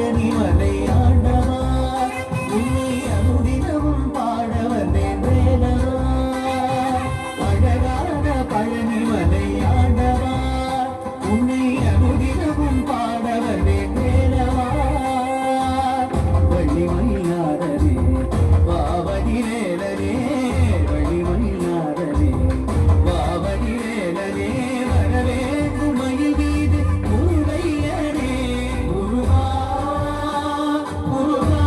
பழனிமலை ஆண்டவா உன்னை அனுதினமும் பாட வந்தேன் வேலவா அழகான பழனிமலை ஆண்டவா உன்னை அனுதினமும் பாட வந்தேன் வேலவா வள்ளிமயிலாரரே பாவடி வேலரே வள்ளிமயிலாரரே பாவடி வேலரே வரவே குமையில் வீடு முருகையரே முருகா முருகா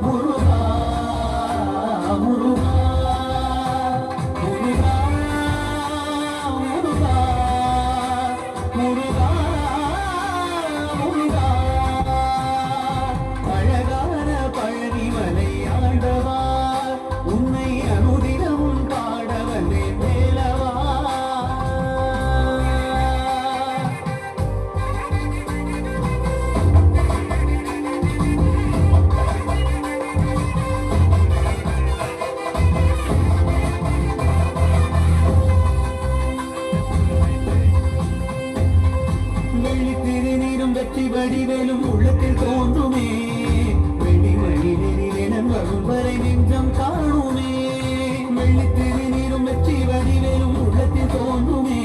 முருகா முருகா முருகா முருகா முருகா முருகா அழகான பழனிமலை ஆண்டவா உன்னை அனுதினமும் பாட வந்தேன் வேலவா வெள்ளி திருநீரும் வெற்றி வடிவேலும் உள்ளத்தில் தோன்றுமே வெள்ளி மயிலில் வரும் வரை நெஞ்சம் காணுமே வெள்ளி திருநீரும் வெற்றி வடிவேலும் உள்ளத்தில் தோன்றுமே